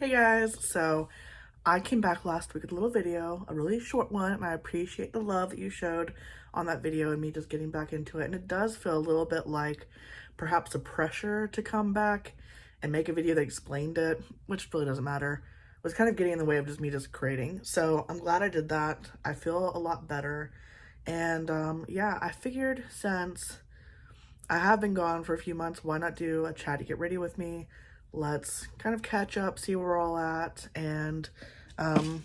Hey guys, so I came back last week with a little video, a really short one, and I appreciate the love that you showed on that video and me just getting back into it. And it does feel a little bit like perhaps a pressure to come back and make a video that explained it, which really doesn't matter. It was kind of getting in the way of just me creating. So I'm glad I did that. I feel a lot better. And yeah, I figured since I have been gone for a few months, why not do a chatty get ready with me? Let's kind of catch up, see where we're all at, and um,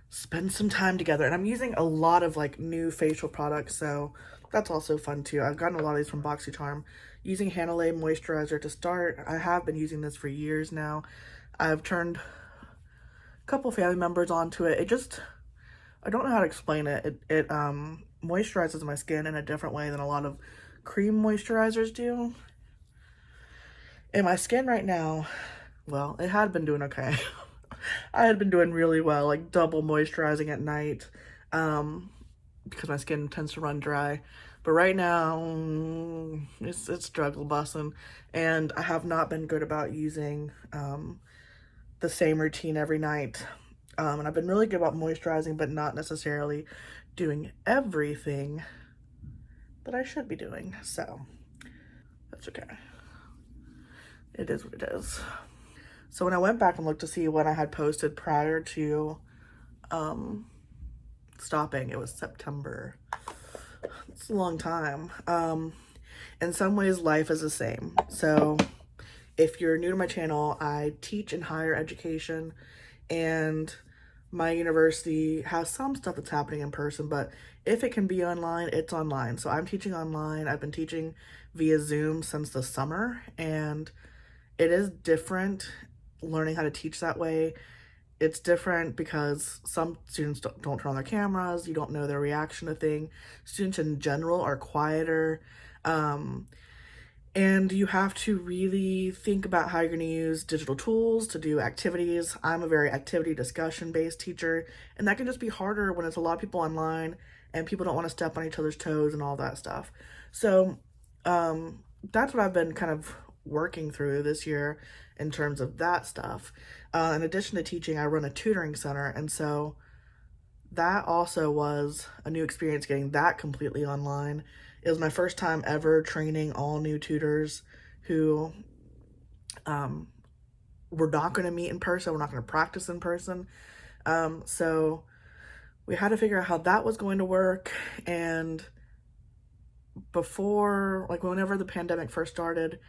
spend some time together. And I'm using a lot of like new facial products, so that's also fun too. I've gotten a lot of these from BoxyCharm. Using Hanalei moisturizer to start. I have been using this for years now. I've turned a couple family members onto it. I don't know how to explain it. It moisturizes my skin in a different way than a lot of cream moisturizers do. And my skin right now, well, it had been doing okay. I had been doing really well, like double moisturizing at night, because my skin tends to run dry. But right now, it's struggle busting, and I have not been good about using the same routine every night. And I've been really good about moisturizing, but not necessarily doing everything that I should be doing. So that's okay. It is what it is. So when I went back and looked to see when I had posted prior to stopping, it was September. It's a long time. In some ways, life is the same. So if you're new to my channel, I teach in higher education, and my university has some stuff that's happening in person, but if it can be online, it's online. So I'm teaching online. I've been teaching via Zoom since the summer, and it is different learning how to teach that way. It's different because some students don't turn on their cameras. You don't know their reaction to things. Students in general are quieter. And you have to really think about how you're going to use digital tools to do activities. I'm a very activity discussion based teacher, and that can just be harder when it's a lot of people online and people don't want to step on each other's toes and all that stuff. So that's what I've been kind of working through this year in terms of that stuff. In addition to teaching, I run a tutoring center, and so that also was a new experience getting that completely online. It was my first time ever training all new tutors who we're not going to meet in person. We're not going to practice in person. So we had to figure out how that was going to work. And before, like whenever the pandemic first started,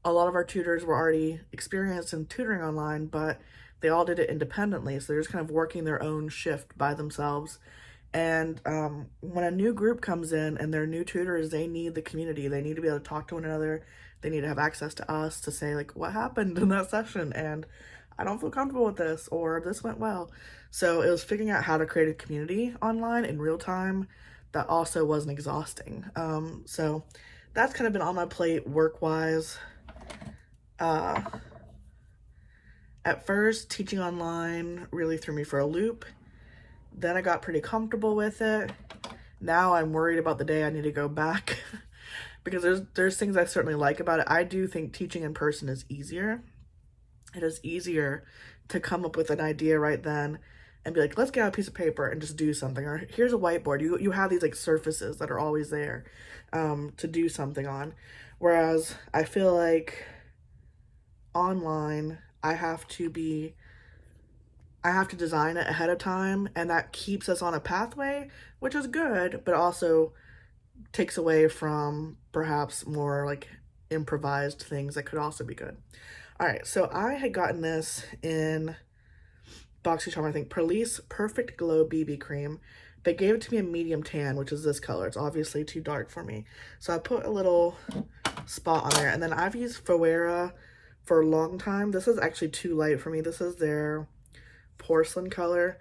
a lot of our tutors were already experienced in tutoring online, but they all did it independently. So they're just kind of working their own shift by themselves. And when a new group comes in and they're new tutors, they need the community. They need to be able to talk to one another. They need to have access to us to say, like, what happened in that session? And I don't feel comfortable with this, or this went well. So it was figuring out how to create a community online in real time that also wasn't exhausting. So that's kind of been on my plate work-wise. At first, teaching online really threw me for a loop. Then I got pretty comfortable with it. Now I'm worried about the day I need to go back because there's things I certainly like about it. I do think teaching in person is easier. It is easier to come up with an idea right then and be like, let's get out a piece of paper and just do something. Or here's a whiteboard. You have these like surfaces that are always there to do something on. Whereas I feel like online, I have to design it ahead of time, and that keeps us on a pathway, which is good, but also takes away from perhaps more like improvised things that could also be good. All right, so I had gotten this in BoxyCharm, I think, Police Perfect Glow BB Cream. They gave it to me in medium tan, which is this color. It's obviously too dark for me. So I put a little spot on there, and then I've used Fuera for a long time. This is actually too light for me. This is their porcelain color,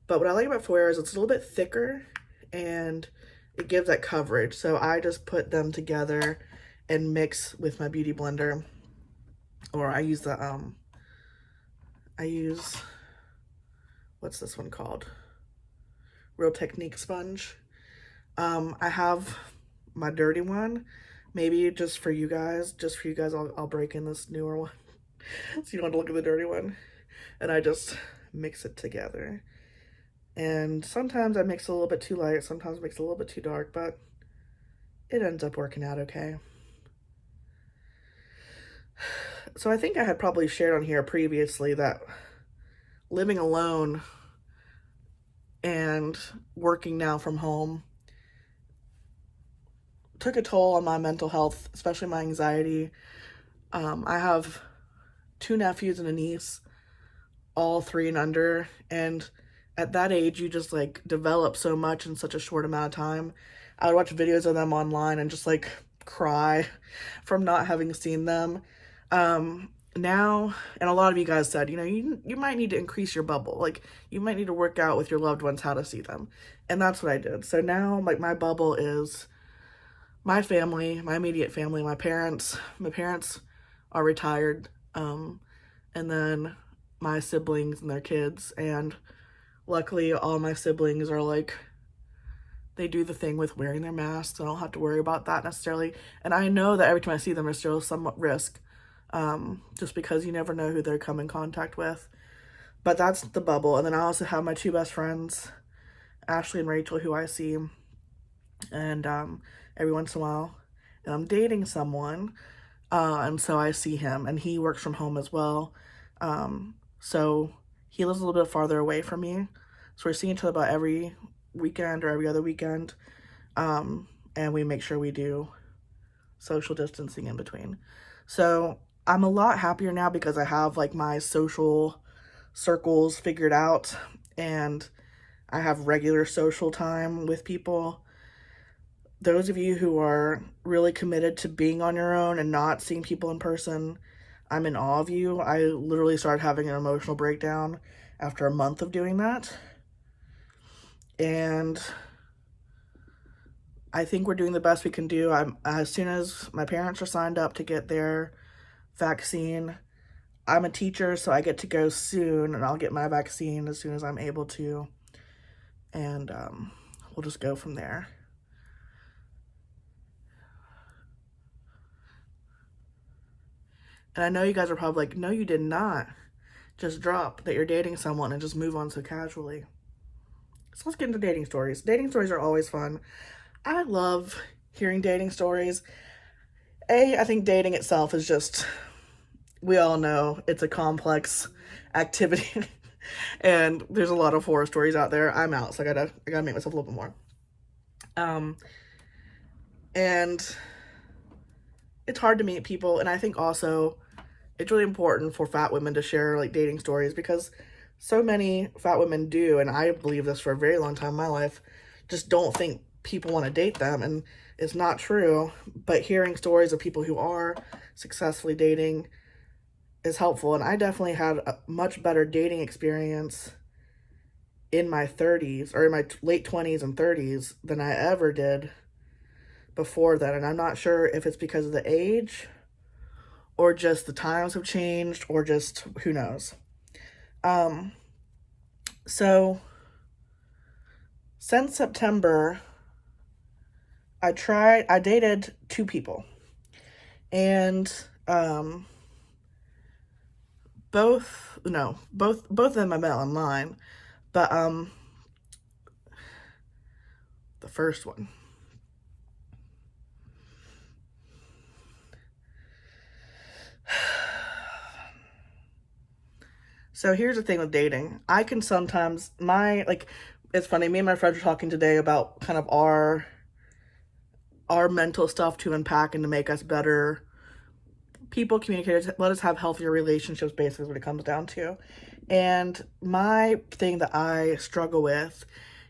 but what I like about Fuera is it's a little bit thicker and it gives that coverage. So I just put them together and mix with my beauty blender, or I use the what's this one called, Real Technique sponge. I have my dirty one, maybe just for you guys, I'll break in this newer one. so you don't have to look at the dirty one. And I just mix it together. And sometimes I mix a little bit too light, sometimes I mix a little bit too dark, but it ends up working out okay. So I think I had probably shared on here previously that living alone and working now from home took a toll on my mental health, especially my anxiety. I have 2 nephews and a niece, all 3 and under, and at that age you just like develop so much in such a short amount of time. I would watch videos of them online and just like cry from not having seen them. Now, and a lot of you guys said, you know, you might need to increase your bubble. Like, you might need to work out with your loved ones how to see them. And that's what I did. So now, like, my bubble is my family, my immediate family, my parents. My parents are retired. And then my siblings and their kids. And luckily, all my siblings are like, they do the thing with wearing their masks. I don't have to worry about that necessarily. And I know that every time I see them, there's still somewhat risk. Just because you never know who they're come in contact with. But that's the bubble. And then I also have my 2 best friends, Ashley and Rachel, who I see and every once in a while. And I'm dating someone, and so I see him, and he works from home as well. So he lives a little bit farther away from me. So we're seeing each other about every weekend or every other weekend, and we make sure we do social distancing in between. So I'm a lot happier now because I have like my social circles figured out and I have regular social time with people. Those of you who are really committed to being on your own and not seeing people in person, I'm in awe of you. I literally started having an emotional breakdown after a month of doing that. And I think we're doing the best we can do. As soon as my parents are signed up to get their vaccine, I'm a teacher, so I get to go soon, and I'll get my vaccine as soon as I'm able to, and we'll just go from there. And I know you guys are probably like, no, you did not just drop that you're dating someone and just move on so casually. So let's get into dating stories. Dating stories are always fun. I love hearing dating stories. I think dating itself is just, we all know it's a complex activity and there's a lot of horror stories out there. I'm out, so I gotta make myself a little bit more. And it's hard to meet people, and I think also it's really important for fat women to share like dating stories because so many fat women do, and I believe this for a very long time in my life, just don't think people want to date them, and it's not true. But hearing stories of people who are successfully dating is helpful, and I definitely had a much better dating experience in my 30s or in my late 20s and 30s than I ever did before that. And I'm not sure if it's because of the age or just the times have changed or just who knows. So since September, I dated 2 people, and both of them I met online, but the first one, so here's the thing with dating. I can sometimes, it's funny, me and my friends were talking today about kind of our mental stuff to unpack and to make us better people, communicators, let us have healthier relationships, basically what it comes down to. And my thing that I struggle with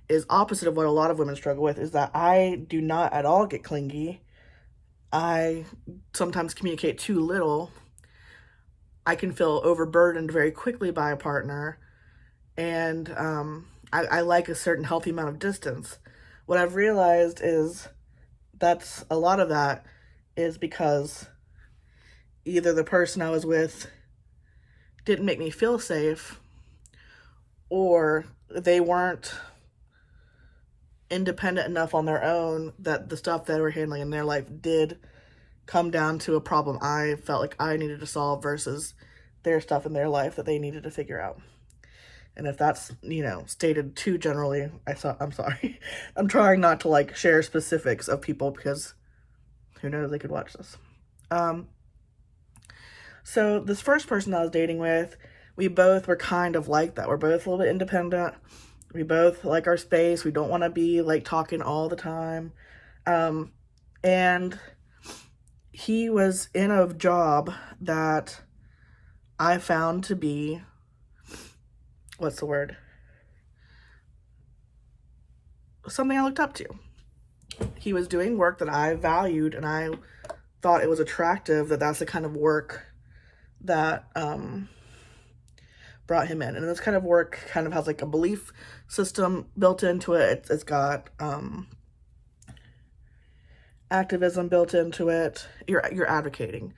is opposite of what a lot of women struggle with, is that I do not at all get clingy. I sometimes communicate too little. I can feel overburdened very quickly by a partner, and I like a certain healthy amount of distance. What I've realized is that's a lot of that is because either the person I was with didn't make me feel safe, or they weren't independent enough on their own that the stuff they were handling in their life did come down to a problem I felt like I needed to solve versus their stuff in their life that they needed to figure out. And if that's, stated too generally, I'm sorry. I'm trying not to like share specifics of people because who knows, they could watch this. So this first person I was dating with, we both were kind of like that. We're both a little bit independent. We both like our space. We don't want to be like talking all the time. And he was in a job that I found to be, what's the word? Something I looked up to. He was doing work that I valued, and I thought it was attractive that that's the kind of work that brought him in. And this kind of work kind of has like a belief system built into it. It's got activism built into it. You're advocating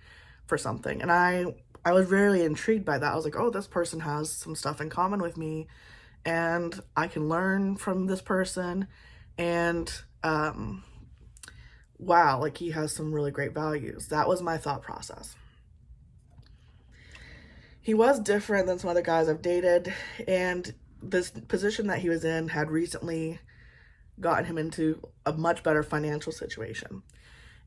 for something. And I was really intrigued by that. I was like, oh, this person has some stuff in common with me, and I can learn from this person. And wow, like he has some really great values. That was my thought process. He was different than some other guys I've dated, and this position that he was in had recently gotten him into a much better financial situation.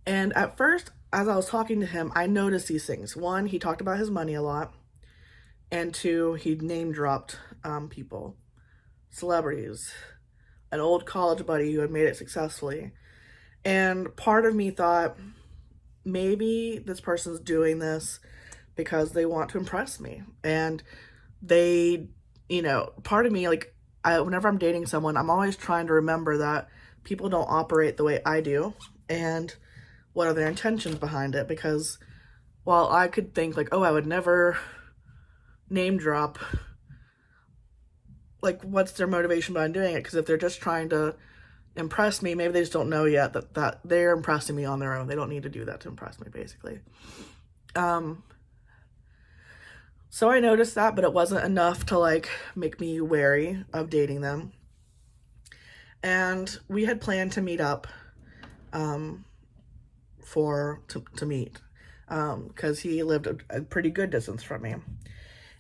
And at first, as I was talking to him, I noticed these things. One, he talked about his money a lot. And two, he name dropped people, celebrities, an old college buddy who had made it successfully. And part of me thought, maybe this person's doing this because they want to impress me. And they, part of me, like, whenever I'm dating someone, I'm always trying to remember that people don't operate the way I do, and what are their intentions behind it. Because while I could think like, oh, I would never name drop, like, what's their motivation behind doing it? Because if they're just trying to impress me, maybe they just don't know yet that they're impressing me on their own. They don't need to do that to impress me, basically. So I noticed that, but it wasn't enough to like make me wary of dating them. And we had planned to meet up to meet because he lived a pretty good distance from me.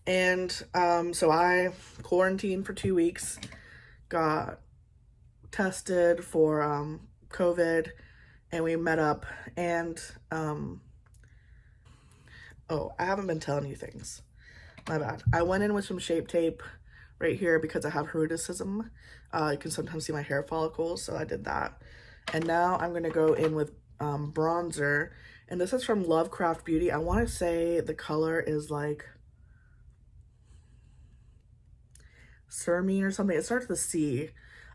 And so I quarantined for 2 weeks, got tested for COVID, and we met up. And oh, I haven't been telling you things. My bad. I went in with some Shape Tape right here because I have hirsutism. You can sometimes see my hair follicles, so I did that. And now I'm going to go in with bronzer. And this is from Lovecraft Beauty. I want to say the color is like Cermine or something. It starts with a C.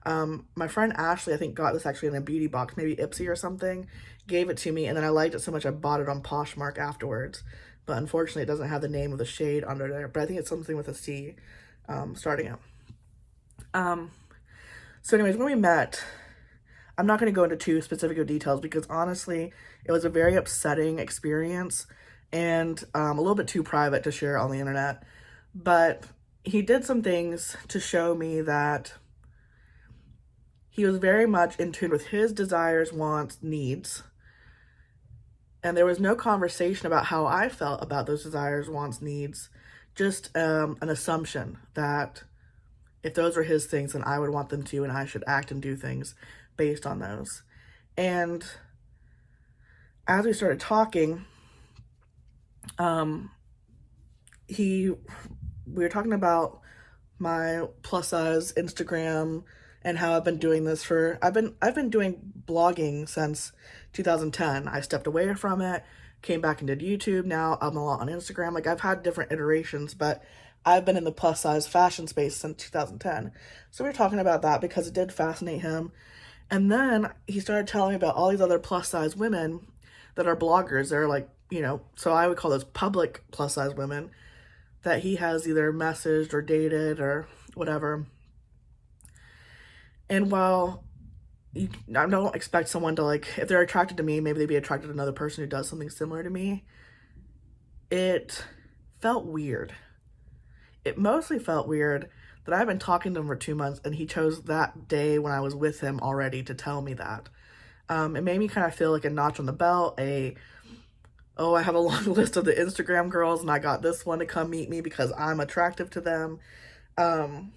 My friend Ashley, I think, got this actually in a beauty box, maybe Ipsy or something, gave it to me, and then I liked it so much I bought it on Poshmark afterwards. But unfortunately, it doesn't have the name of the shade under there. But I think it's something with a C starting out. So anyways, when we met, I'm not going to go into too specific of details because honestly, it was a very upsetting experience and a little bit too private to share on the internet. But he did some things to show me that he was very much in tune with his desires, wants, needs. And there was no conversation about how I felt about those desires, wants, needs. Just an assumption that if those were his things, then I would want them too, and I should act and do things based on those. And as we started talking, we were talking about my plus size Instagram and how I've been doing this I've been doing blogging since 2010. I stepped away from it, came back and did YouTube. Now I'm a lot on Instagram. Like, I've had different iterations, but I've been in the plus size fashion space since 2010. So we were talking about that because it did fascinate him. And then he started telling me about all these other plus size women that are bloggers. They're like, so I would call those public plus size women that he has either messaged or dated or whatever. And while I don't expect someone to, like, if they're attracted to me, maybe they'd be attracted to another person who does something similar to me, it felt weird. It mostly felt weird that I've been talking to him for 2 months and he chose that day when I was with him already to tell me that. It made me kind of feel like a notch on the belt, a oh, I have a long list of the Instagram girls and I got this one to come meet me because I'm attractive to them. Um,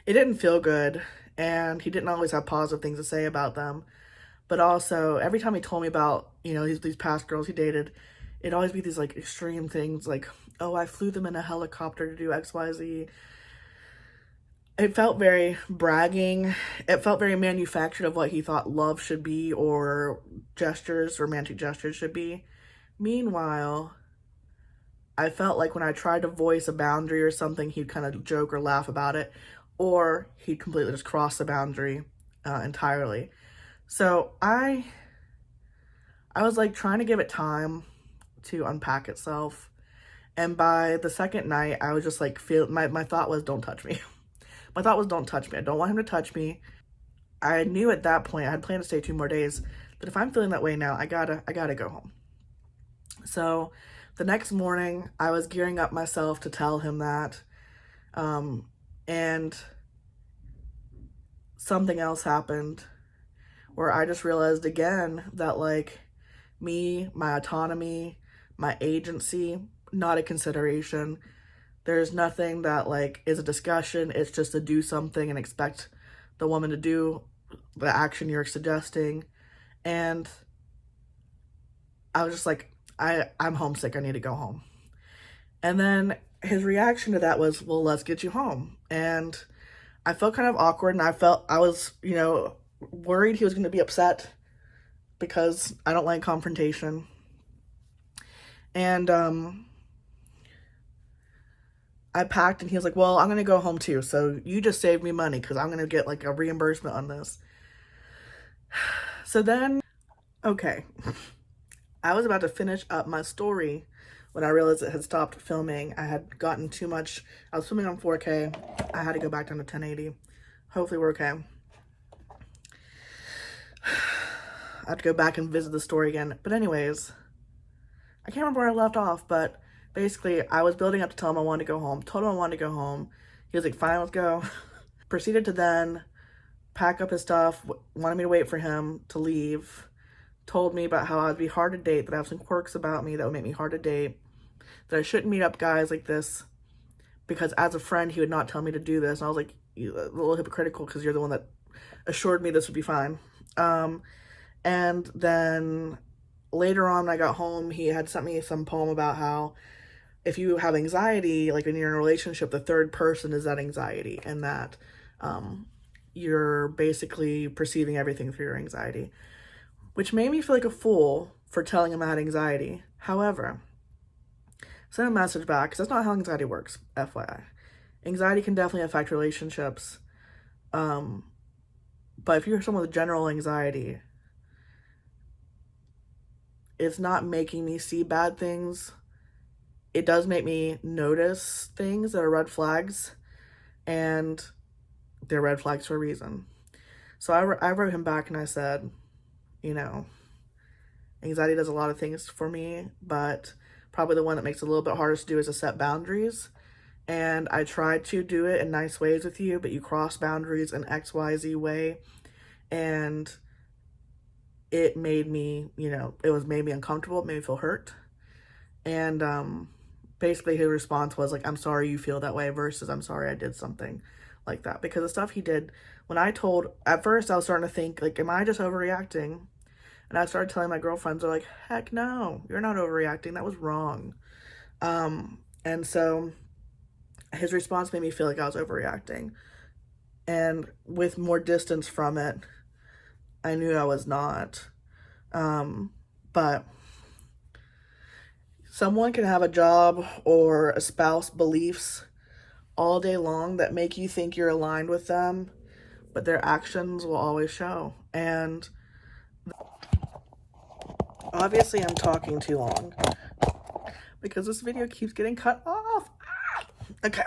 it didn't feel good, and he didn't always have positive things to say about them. But also, every time he told me about, you know, these past girls he dated, it'd always be these like extreme things like, oh, I flew them in a helicopter to do XYZ. It felt very bragging. It felt very manufactured of what he thought love should be, or gestures, romantic gestures should be. Meanwhile, I felt like when I tried to voice a boundary or something, he'd kind of joke or laugh about it, or he'd completely just cross the boundary entirely. So I was like trying to give it time to unpack itself. And by the second night, I was just like, my thought was, don't touch me. My thought was, don't touch me. I don't want him to touch me. I knew at that point, I had planned to stay 2 more days, but if I'm feeling that way now, I gotta go home. So the next morning, I was gearing up myself to tell him that. And something else happened where I just realized again that like me, my autonomy, my agency, not a consideration. There's nothing that like is a discussion. It's just to do something and expect the woman to do the action you're suggesting. And I was just like, I'm homesick. I need to go home. And then his reaction to that was, well, let's get you home. And I felt kind of awkward, and I was, you know, worried he was going to be upset because I don't like confrontation. And I packed, and he was like, well, I'm going to go home too. So you just saved me money because I'm going to get like a reimbursement on this. So then, okay, I was about to finish up my story when I realized it had stopped filming. I had gotten too much. I was filming on 4K. I had to go back down to 1080. Hopefully we're okay. I have to go back and visit the story again. But anyways, I can't remember where I left off, but basically I was building up to tell him I wanted to go home. Told him I wanted to go home. He was like, fine, let's go. Proceeded to then pack up his stuff, wanted me to wait for him to leave. Told me about how I'd be hard to date, that I have some quirks about me that would make me hard to date, that I shouldn't meet up guys like this because as a friend he would not tell me to do this. And I was like, you're a little hypocritical because you're the one that assured me this would be fine. And then later on when I got home, he had sent me some poem about how if you have anxiety, like when you're in a relationship, the third person is that anxiety, and that you're basically perceiving everything through your anxiety, which made me feel like a fool for telling him I had anxiety. However, send a message back, because that's not how anxiety works, FYI. Anxiety can definitely affect relationships. But if you're someone with general anxiety, it's not making me see bad things. It does make me notice things that are red flags, and they're red flags for a reason. So I wrote him back and I said, you know, anxiety does a lot of things for me, but probably the one that makes it a little bit harder to do is to set boundaries. And I tried to do it in nice ways with you, but you cross boundaries in XYZ way. And it made me, you know, made me uncomfortable. It made me feel hurt. And basically his response was like, I'm sorry you feel that way, versus I'm sorry I did something like that. Because the stuff he did, at first I was starting to think like, am I just overreacting? And I started telling my girlfriends, they're like, heck no, you're not overreacting. That was wrong. And so his response made me feel like I was overreacting. And with more distance from it, I knew I was not. But someone can have a job or a spouse beliefs all day long that make you think you're aligned with them, but their actions will always show. And obviously I'm talking too long because this video keeps getting cut off. Okay.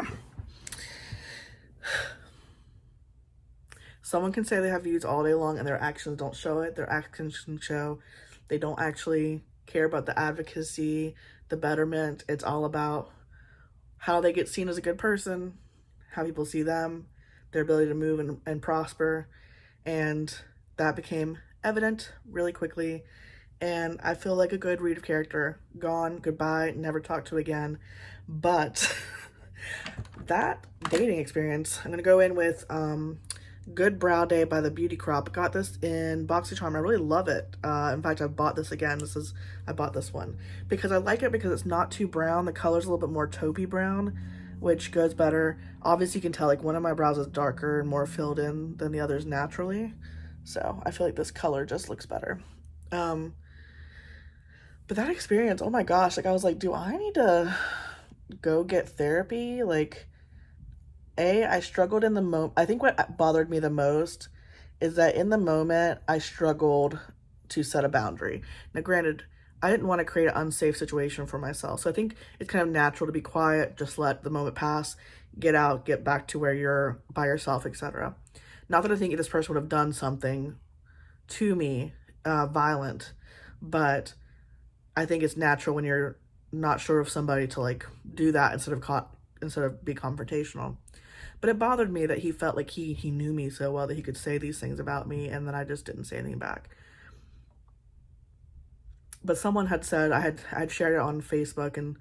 Someone can say they have views all day long and their actions don't show it. Their actions can show they don't actually care about the advocacy, the betterment. It's all about how they get seen as a good person, how people see them, their ability to move and prosper. And that became evident really quickly. and I feel like a good read of character. Gone, goodbye, never talked to again. But that dating experience, I'm gonna go in with Good Brow Day by the Beauty Crop. Got this in BoxyCharm. I really love it. In fact, I bought this again. I bought this one because I like it because it's not too brown. The color's a little bit more taupey brown, which goes better. Obviously, you can tell like one of my brows is darker and more filled in than the others naturally. So I feel like this color just looks better. But that experience, oh my gosh, like I was like, do I need to go get therapy? Like, I struggled in the moment. I think what bothered me the most is that in the moment, I struggled to set a boundary. Now, granted, I didn't want to create an unsafe situation for myself. So I think it's kind of natural to be quiet, just let the moment pass, get out, get back to where you're by yourself, etc. Not that I think this person would have done something to me, violent, but I think it's natural when you're not sure of somebody to like do that instead of be confrontational. But it bothered me that he felt like he knew me so well that he could say these things about me, and then I just didn't say anything back. But someone had said, I'd shared it on Facebook and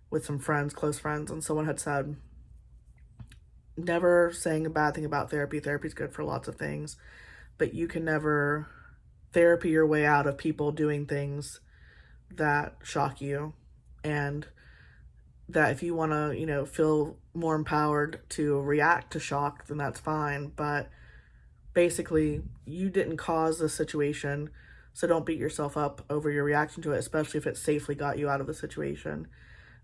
with some friends, close friends, and someone had said, never saying a bad thing about therapy. Therapy's good for lots of things, but you can never therapy your way out of people doing things that shock you, and that if you want to, feel more empowered to react to shock, then that's fine. But basically, you didn't cause the situation, so don't beat yourself up over your reaction to it, especially if it safely got you out of the situation.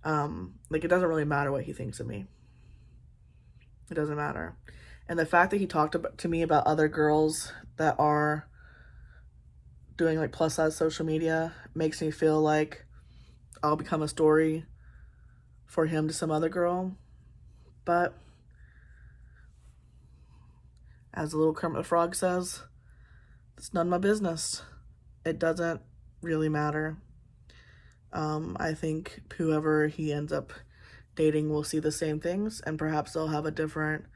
Like, it doesn't really matter what he thinks of me. It doesn't matter. And the fact that he talked to me about other girls that are doing like plus size social media makes me feel like I'll become a story for him to some other girl. But as the little Kermit the Frog says, it's none of my business. It doesn't really matter. I think whoever he ends up dating will see the same things, and perhaps they'll have a different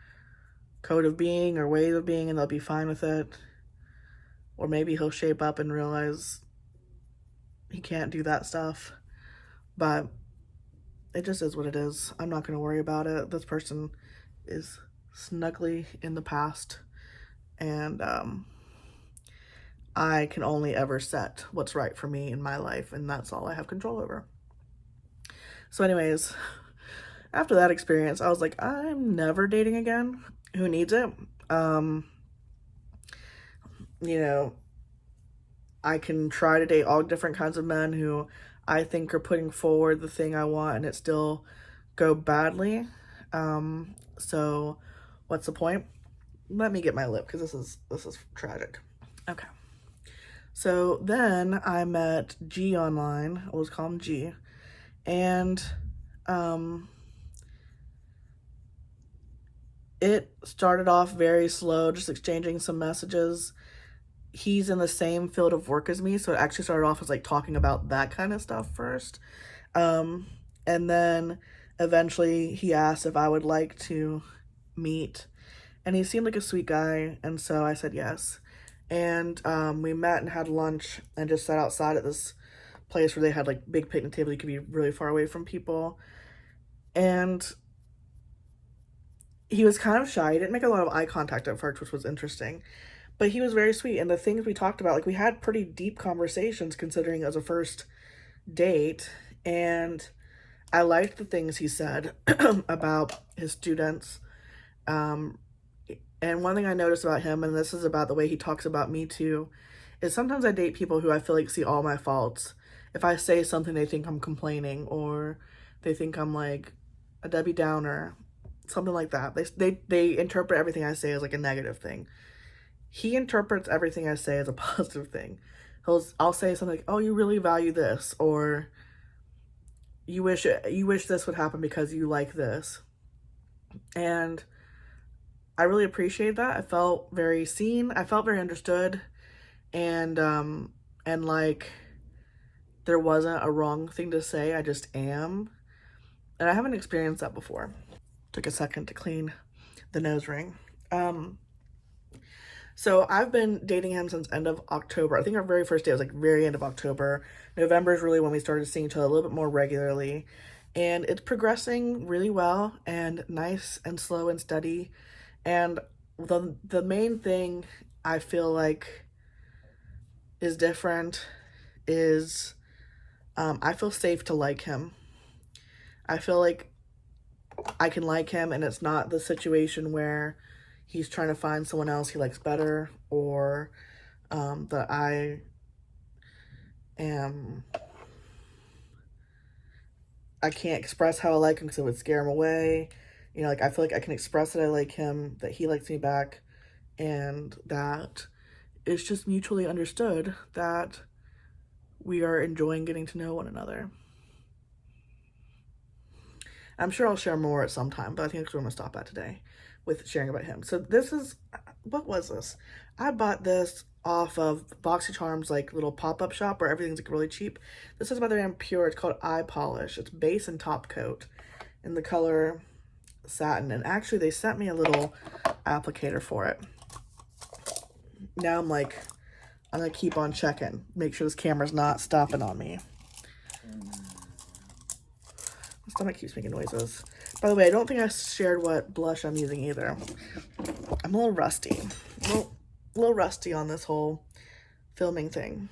code of being or way of being, and they'll be fine with it. Or maybe he'll shape up and realize he can't do that stuff. But it just is what it is. I'm not going to worry about it. This person is snugly in the past, and I can only ever set what's right for me in my life, and that's all I have control over. So anyways, after that experience, I was like, I'm never dating again. Who needs it? I can try to date all different kinds of men who I think are putting forward the thing I want, and it still go badly. So what's the point? Let me get my lip, because this is tragic. Okay. So then I met G online. I always call him G. And it started off very slow, just exchanging some messages. He's in the same field of work as me, so it actually started off as like talking about that kind of stuff first. And then eventually he asked if I would like to meet, and he seemed like a sweet guy, and so I said yes. And we met and had lunch and just sat outside at this place where they had like big picnic table. You could be really far away from people. And he was kind of shy. He didn't make a lot of eye contact at first, which was interesting. But he was very sweet. And the things we talked about, like we had pretty deep conversations considering it was a first date. And I liked the things he said about his students. And one thing I noticed about him, and this is about the way he talks about me too, is sometimes I date people who I feel like see all my faults. If I say something, they think I'm complaining, or they think I'm like a Debbie Downer, something like that. They interpret everything I say as like a negative thing. He interprets everything I say as a positive thing. I'll say something like, "Oh, you really value this," or you wish this would happen because you like this. And I really appreciate that. I felt very seen. I felt very understood, and like there wasn't a wrong thing to say. I just am, and I haven't experienced that before. Took a second to clean the nose ring. So I've been dating him since end of October. I think our very first day was like very end of October. November is really when we started seeing each other a little bit more regularly. And it's progressing really well and nice and slow and steady. And the main thing I feel like is different is I feel safe to like him. I feel like I can like him and it's not the situation where he's trying to find someone else he likes better, or that am I can't express how I like him because it would scare him away. You know, like I feel like I can express that I like him, that he likes me back, and that it's just mutually understood that we are enjoying getting to know one another. I'm sure I'll share more at some time, but I think that's where I'm gonna stop at today with sharing about him. So this is, what was this? I bought this off of BoxyCharm's like little pop-up shop where everything's like really cheap. This is by the brand Pure. It's called Eye Polish. It's base and top coat in the color Satin. And actually they sent me a little applicator for it. Now I'm like, I'm gonna keep on checking, make sure this camera's not stopping on me. My stomach keeps making noises. By the way, I don't think I shared what blush I'm using either. I'm a little rusty. A little rusty on this whole filming thing.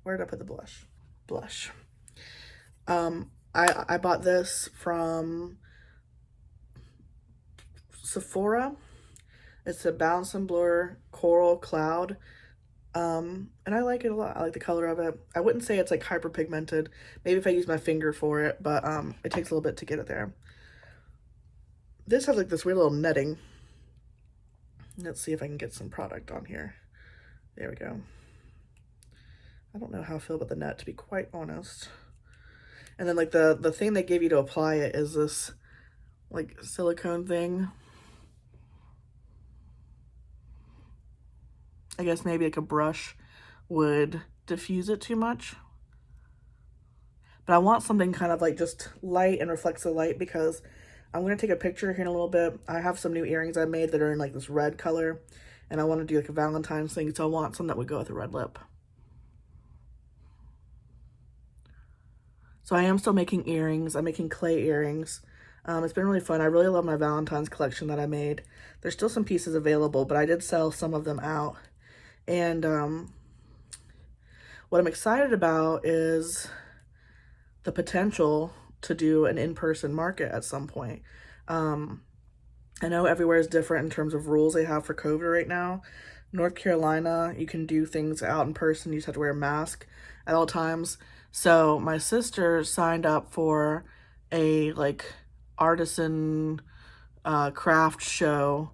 Where did I put the blush? Blush. I bought this from Sephora. It's a Bounce and Blur Coral Cloud. And I like it a lot. I like the color of it. I wouldn't say it's like hyper pigmented. Maybe if I use my finger for it, but it takes a little bit to get it there. This has like this weird little netting. Let's see if I can get some product on here. There we go. I don't know how I feel about the net, to be quite honest. And then like the thing they give you to apply it is this like silicone thing. I guess maybe like a brush would diffuse it too much. But I want something kind of like just light and reflects the light, because I'm going to take a picture here in a little bit. I have some new earrings I made that are in like this red color, and I want to do like a Valentine's thing, so I want some that would go with a red lip. So I am still making earrings. I'm making clay earrings. It's been really fun. I really love my Valentine's collection that I made. There's still some pieces available, but I did sell some of them out. And what I'm excited about is the potential to do an in-person market at some point. I know everywhere is different in terms of rules they have for COVID right now. North Carolina, you can do things out in person. You just have to wear a mask at all times. So my sister signed up for a like artisan craft show,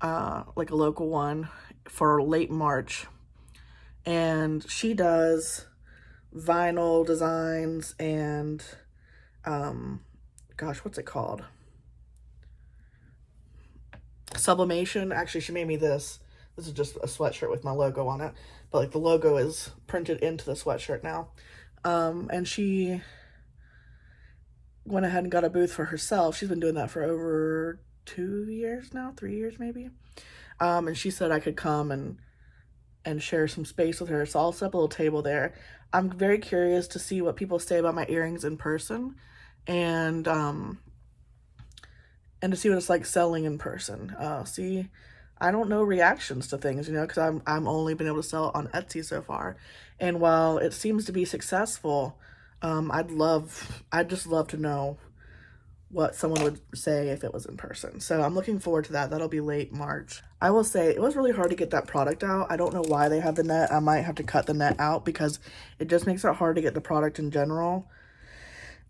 like a local one, for late March. And she does vinyl designs and gosh, what's it called? Sublimation. Actually, she made me this. This is just a sweatshirt with my logo on it, but like the logo is printed into the sweatshirt now. And she went ahead and got a booth for herself. She's been doing that for over 2 years now, 3 years maybe. And she said I could come and share some space with her. So I'll set up a little table there. I'm very curious to see what people say about my earrings in person, and to see what it's like selling in person. See, I don't know reactions to things, you know, because I'm only been able to sell it on Etsy so far. And while it seems to be successful, I'd just love to know what someone would say if it was in person. So I'm looking forward to that. That'll be late March. I will say it was really hard to get that product out. I don't know why they have the net. I might have to cut the net out because it just makes it hard to get the product in general.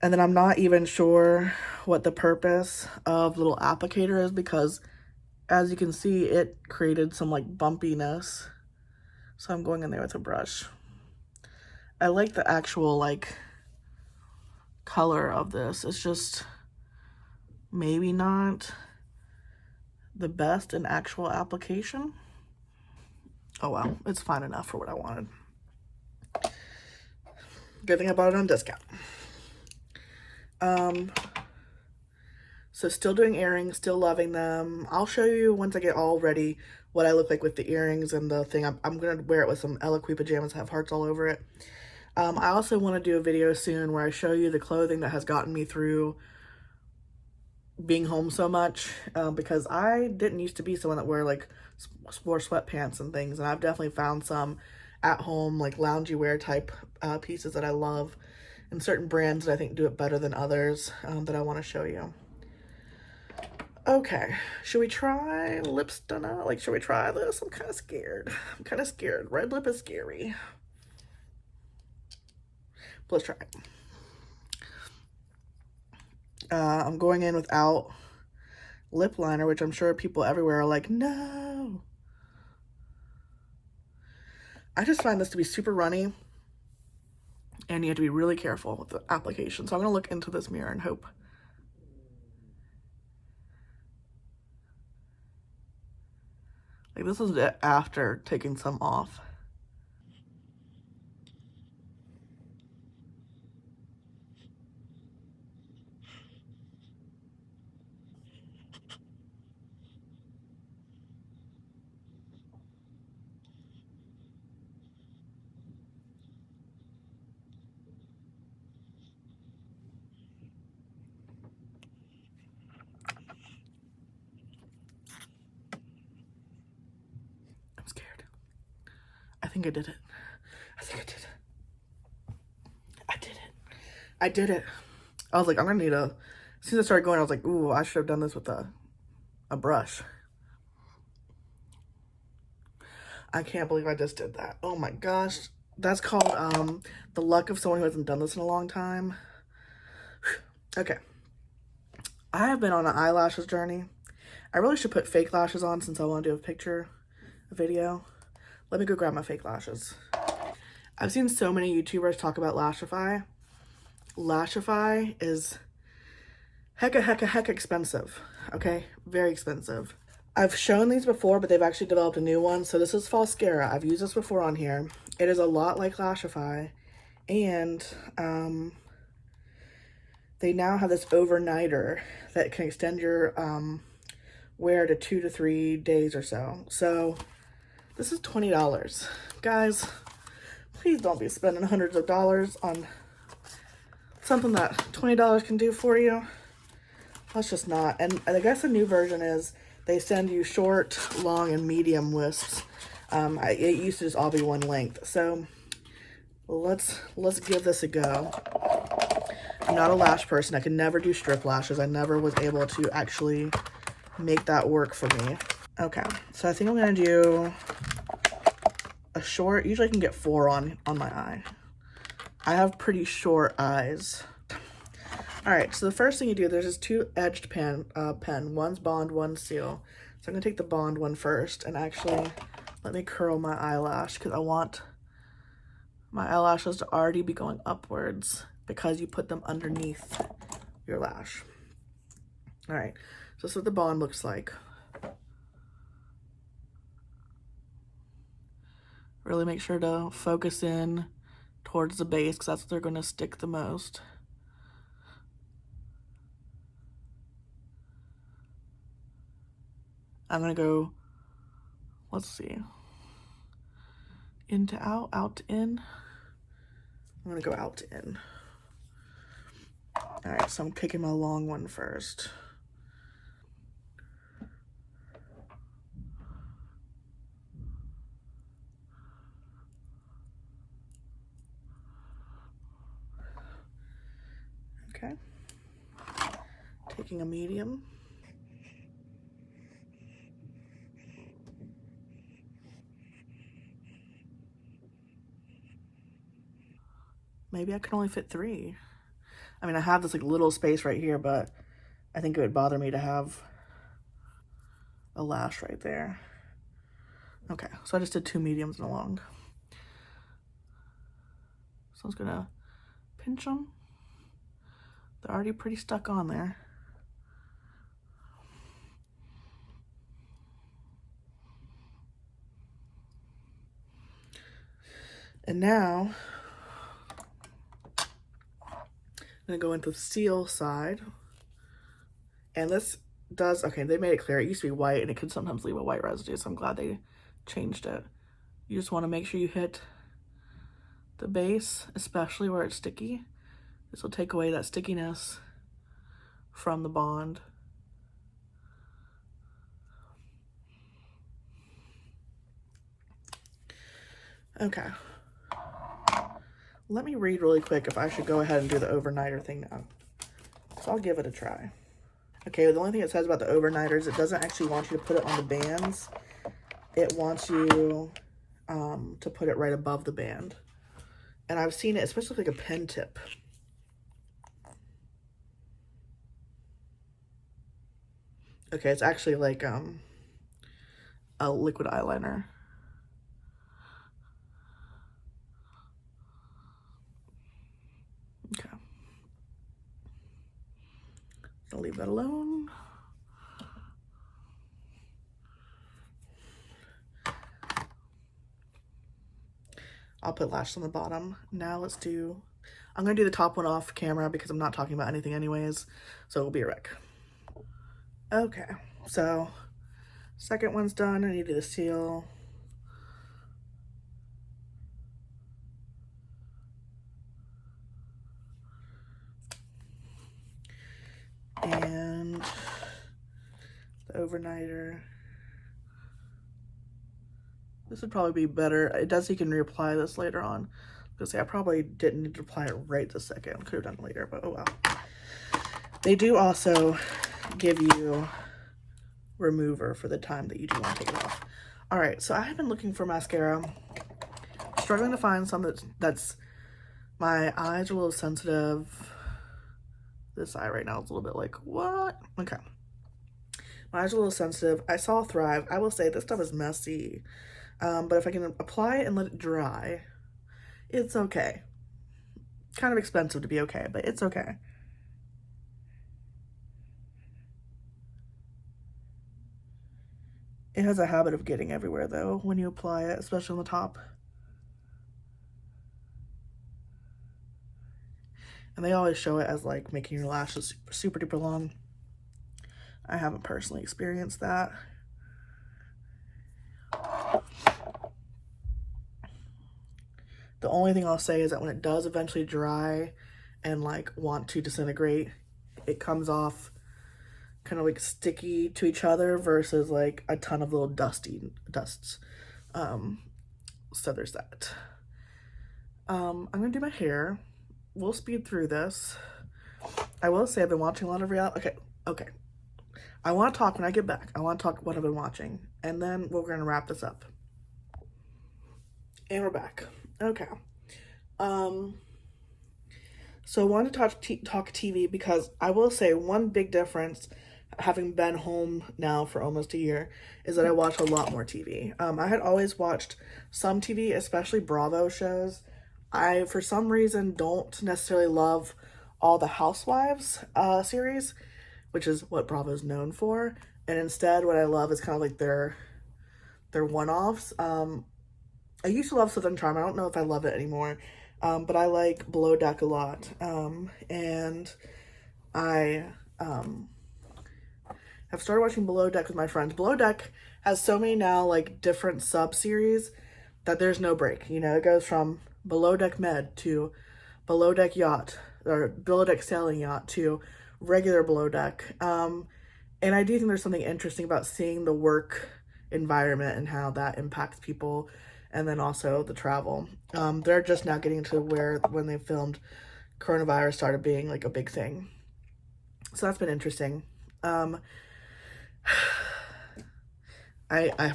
And then I'm not even sure what the purpose of the little applicator is, because as you can see, it created some like bumpiness. So I'm going in there with a brush. I like the actual like color of this. It's just maybe not the best in actual application. Oh well, it's fine enough for what I wanted. Good thing I bought it on discount. So still doing earrings, still loving them. I'll show you once I get all ready what I look like with the earrings and the thing. I'm gonna wear it with some Eloquii pajamas that have hearts all over it. I also want to do a video soon where I show you the clothing that has gotten me through being home so much, because I didn't used to be someone that wore sweatpants and things, and I've definitely found some at home like loungy wear type pieces that I love, and certain brands that I think do it better than others, that I want to show you. Okay, should we try lip stunner? Like, should we try this? I'm kind of scared. Red lip is scary. But let's try it. I'm going in without lip liner, which I'm sure people everywhere are like, no. I just find this to be super runny, and you have to be really careful with the application. So I'm going to look into this mirror and hope. Like, this is it after taking some off. I'm scared. I think I did it. I think I did it. I did it. I did it. I was like, I'm gonna need a, as soon as I started going, I was like, ooh, I should have done this with a brush. I can't believe I just did that. Oh my gosh. That's called the luck of someone who hasn't done this in a long time. Okay. I have been on an eyelashes journey. I really should put fake lashes on since I want to do a video. Let me go grab my fake lashes. I've seen so many YouTubers talk about Lashify. Lashify is hecka expensive, okay? Very expensive. I've shown these before, but they've actually developed a new one. So this is Falscara. I've used this before on here. It is a lot like Lashify, and they now have this overnighter that can extend your wear to 2 to 3 days or so. So this is $20. Guys, please don't be spending hundreds of dollars on something that $20 can do for you. Let's just not. And I guess the new version is they send you short, long, and medium wisps. It used to just all be one length. So let's give this a go. I'm not a lash person. I can never do strip lashes. I never was able to actually make that work for me. Okay, so I think I'm gonna do a short. Usually I can get 4 on my eye. I have pretty short eyes. All right, so the first thing you do, there's this 2 edged pen. One's bond, one's seal. So I'm gonna take the bond one first and actually let me curl my eyelash because I want my eyelashes to already be going upwards because you put them underneath your lash. All right, so this is what the bond looks like. Really make sure to focus in towards the base because that's what they're gonna stick the most. I'm gonna go, let's see, in to out, out to in. I'm gonna go out to in. All right, so I'm taking my long one first. Okay, taking a medium. Maybe I can only fit 3. I mean, I have this like little space right here, but I think it would bother me to have a lash right there. Okay, so I just did 2 mediums and a long. So I'm just gonna pinch them. They're already pretty stuck on there. And now I'm gonna go into the seal side. And this does, okay, they made it clear. It used to be white and it could sometimes leave a white residue, so I'm glad they changed it. You just want to make sure you hit the base, especially where it's sticky. This will take away that stickiness from the bond. Okay. Let me read really quick if I should go ahead and do the overnighter thing now. So I'll give it a try. Okay, the only thing it says about the overnighter is it doesn't actually want you to put it on the bands. It wants you to put it right above the band. And I've seen it, especially like a pen tip. Okay, it's actually like a liquid eyeliner. Okay. I'll leave that alone. I'll put Lash on the bottom. Now let's do, I'm gonna do the top one off camera because I'm not talking about anything anyways, so it'll be a wreck. Okay, so second one's done. I need to do the seal. And the overnighter. This would probably be better. It does, you can reapply this later on. Because I probably didn't need to apply it right this second. Could have done it later, but oh well. They do also give you remover for the time that you do want to take it off. All right, so I have been looking for mascara. Struggling to find some that's my eyes are a little sensitive. This eye right now is a little bit like, what? Okay. My eyes are a little sensitive. I saw Thrive. I will say this stuff is messy. But if I can apply it and let it dry, it's okay. Kind of expensive to be okay, but it's okay. It has a habit of getting everywhere though when you apply it, especially on the top. And they always show it as like making your lashes super duper long. I haven't personally experienced that. The only thing I'll say is that when it does eventually dry and like want to disintegrate, it comes off kind of like sticky to each other versus like a ton of little dusts. So there's that. I'm gonna do my hair. We'll speed through this. I will say I've been watching a lot of reality. Okay. I want to talk when I get back. I want to talk what I've been watching, and then we're gonna wrap this up. And we're back. Okay. So I wanted to talk TV because I will say one big difference, having been home now for almost a year, is that I watch a lot more TV. I had always watched some TV, especially Bravo shows. I, for some reason, don't necessarily love all the Housewives series, which is what Bravo's known for. And instead, what I love is kind of like their one-offs. I used to love Southern Charm. I don't know if I love it anymore. But I like Below Deck a lot. And I have started watching Below Deck with my friends. Below Deck has so many now like different sub-series that there's no break. You know, it goes from Below Deck Med to Below Deck Yacht, or Below Deck Sailing Yacht, to regular Below Deck. And I do think there's something interesting about seeing the work environment and how that impacts people, and then also the travel. They're just now getting to where, when they filmed, coronavirus started being like a big thing. So that's been interesting. I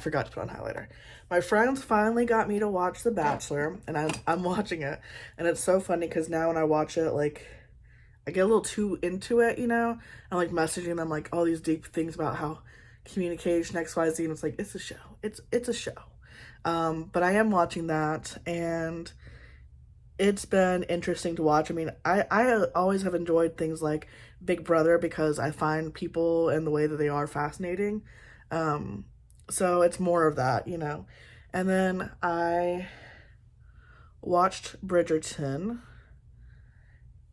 forgot to put on highlighter. My friends finally got me to watch The Bachelor, and I'm watching it. And it's so funny because now when I watch it, like, I get a little too into it, you know? I'm like messaging them like all these deep things about how communication, XYZ, and it's like, it's a show. It's a show. But I am watching that, and it's been interesting to watch. I mean, I always have enjoyed things like Big Brother because I find people and the way that they are fascinating. So it's more of that, you know. And then I watched Bridgerton,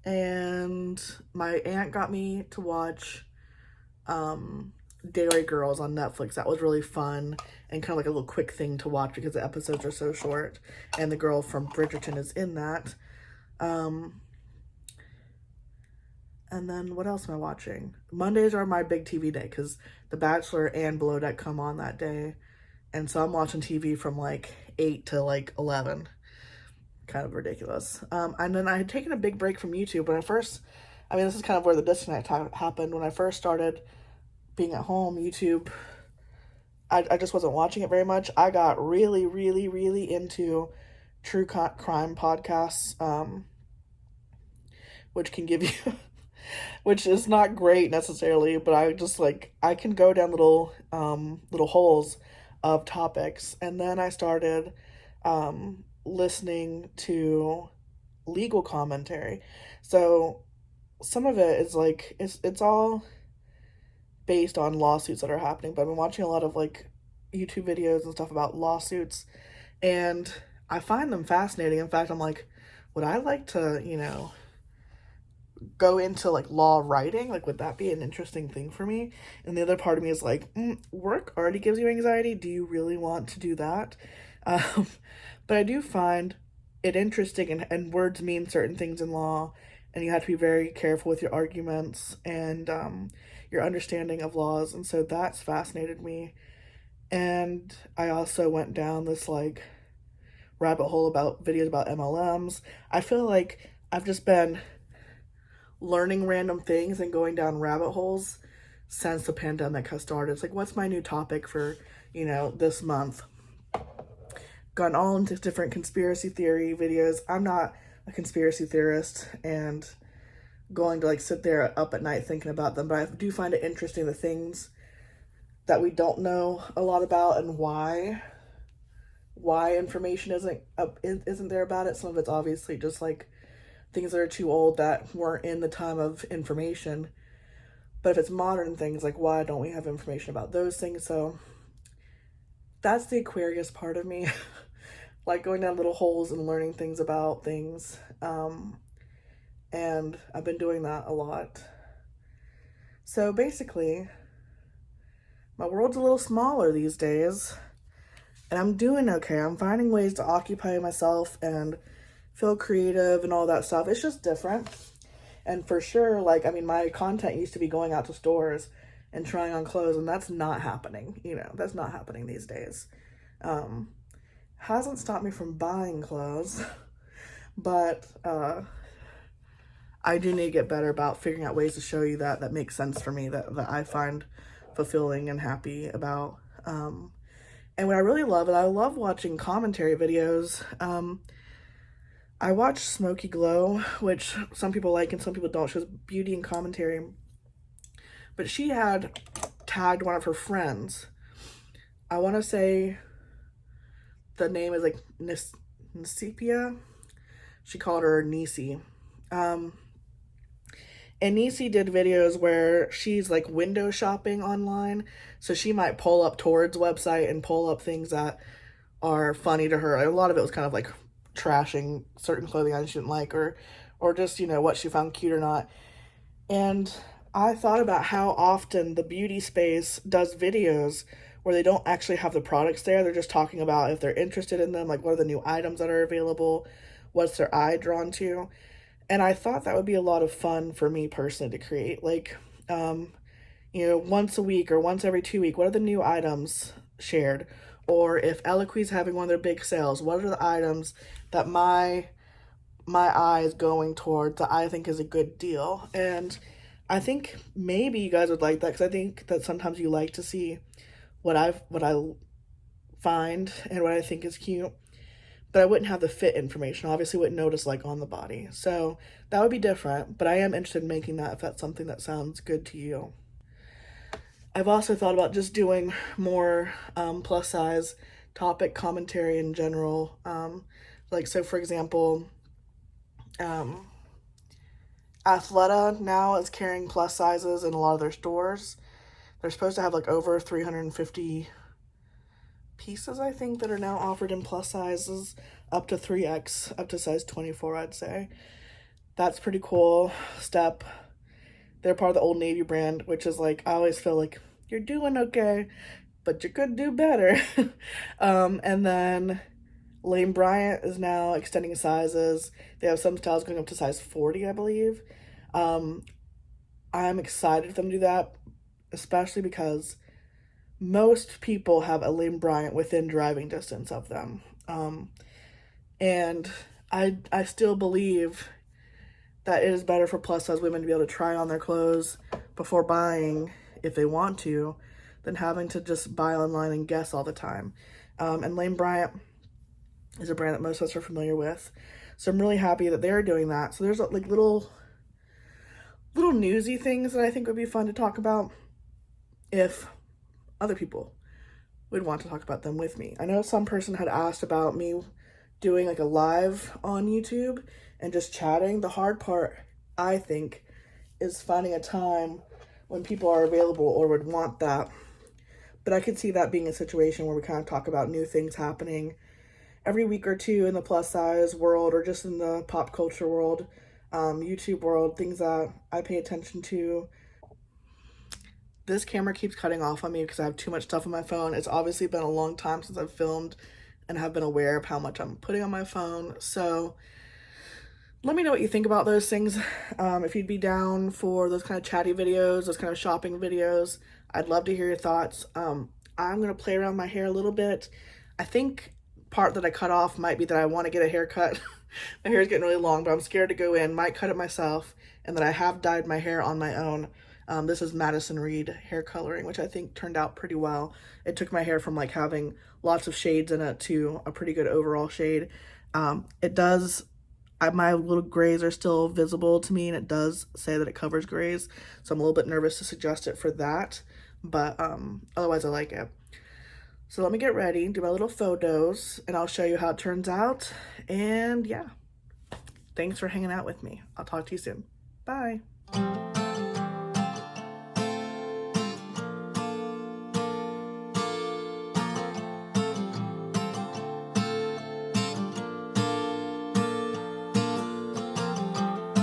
and my aunt got me to watch Dairy Girls on Netflix. That was really fun and kind of like a little quick thing to watch because the episodes are so short. And the girl from Bridgerton is in that. And then what else am I watching? Mondays are my big TV day because The Bachelor and Below Deck come on that day. And so I'm watching TV from like 8 to like 11. Kind of ridiculous. And then I had taken a big break from YouTube when I first, I mean, this is kind of where the disconnect happened. When I first started being at home, YouTube, I just wasn't watching it very much. I got really, really, really into true crime podcasts, which can give you, which is not great necessarily, but I just like, I can go down little holes of topics. And then I started listening to legal commentary. So some of it is like, it's all based on lawsuits that are happening, but I've been watching a lot of like YouTube videos and stuff about lawsuits, and I find them fascinating. In fact, I'm like, would I like to, go into like law writing? Like, would that be an interesting thing for me? And the other part of me is like, work already gives you anxiety. Do you really want to do that? But I do find it interesting, and words mean certain things in law, and you have to be very careful with your arguments and your understanding of laws, and so that's fascinated me. And I also went down this like rabbit hole about videos about MLMs. I feel like I've just been learning random things and going down rabbit holes since the pandemic has started. It's like, what's my new topic for, this month? Gotten all into different conspiracy theory videos. I'm not a conspiracy theorist and going to like sit there up at night thinking about them, but I do find it interesting the things that we don't know a lot about and why information isn't there about it. Some of it's obviously just like things that are too old that weren't in the time of information. But if it's modern things, like why don't we have information about those things? So that's the Aquarius part of me. Like going down little holes and learning things about things. And I've been doing that a lot. So basically, my world's a little smaller these days, and I'm doing okay. I'm finding ways to occupy myself and feel creative and all that stuff. It's just different. And for sure, like, I mean, my content used to be going out to stores and trying on clothes, and that's not happening. That's not happening these days. Hasn't stopped me from buying clothes, but I do need to get better about figuring out ways to show you that makes sense for me, that I find fulfilling and happy about. And what I really love is I love watching commentary videos. I watch Smoky Glow, which some people like and some people don't. She was beauty and commentary. But she had tagged one of her friends. I want to say the name is like Nisipia. She called her Nisi. And Nisi did videos where she's like window shopping online. So she might pull up Torrid's website and pull up things that are funny to her. A lot of it was kind of like trashing certain clothing items she didn't like, or just, what she found cute or not. And I thought about how often the beauty space does videos where they don't actually have the products there. They're just talking about if they're interested in them, like what are the new items that are available, what's their eye drawn to. And I thought that would be a lot of fun for me personally to create. Like, once a week or once every 2 weeks, what are the new items shared? Or if Eloquie's having one of their big sales, what are the items that my eye is going towards that I think is a good deal? And I think maybe you guys would like that, because I think that sometimes you like to see what I find and what I think is cute. But I wouldn't have the fit information. Obviously wouldn't notice like on the body. So that would be different, but I am interested in making that if that's something that sounds good to you. I've also thought about just doing more plus size topic commentary in general. So for example, Athleta now is carrying plus sizes in a lot of their stores. They're supposed to have like over 350 pieces, I think, that are now offered in plus sizes, up to 3X, up to size 24, I'd say. That's pretty cool step. They're part of the Old Navy brand, which is like, I always feel like you're doing okay, but you could do better. And then Lane Bryant is now extending sizes. They have some styles going up to size 40, I believe. I'm excited for them to do that, especially because most people have a Lane Bryant within driving distance of them. And I still believe that it is better for plus size women to be able to try on their clothes before buying, if they want to, than having to just buy online and guess all the time. And Lane Bryant is a brand that most of us are familiar with. So I'm really happy that they're doing that. So there's like little newsy things that I think would be fun to talk about if other people would want to talk about them with me. I know some person had asked about me doing like a live on YouTube and just chatting. The hard part, I think, is finding a time when people are available or would want that. But I could see that being a situation where we kind of talk about new things happening every week or two in the plus size world or just in the pop culture world, YouTube world, things that I pay attention to. This camera keeps cutting off on me because I have too much stuff on my phone. It's obviously been a long time since I've filmed and have been aware of how much I'm putting on my phone. So let me know what you think about those things. If you'd be down for those kind of chatty videos, those kind of shopping videos, I'd love to hear your thoughts. I'm going to play around my hair a little bit. I think part that I cut off might be that I want to get a haircut. My hair is getting really long, but I'm scared to go in. Might cut it myself, and that I have dyed my hair on my own. This is Madison Reed hair coloring, which I think turned out pretty well. It took my hair from like having lots of shades in it to a pretty good overall shade. It does, my little grays are still visible to me, and it does say that it covers grays, so I'm a little bit nervous to suggest it for that, but otherwise I like it. So let me get ready, do my little photos, and I'll show you how it turns out. And yeah, thanks for hanging out with me. I'll talk to you soon. Bye.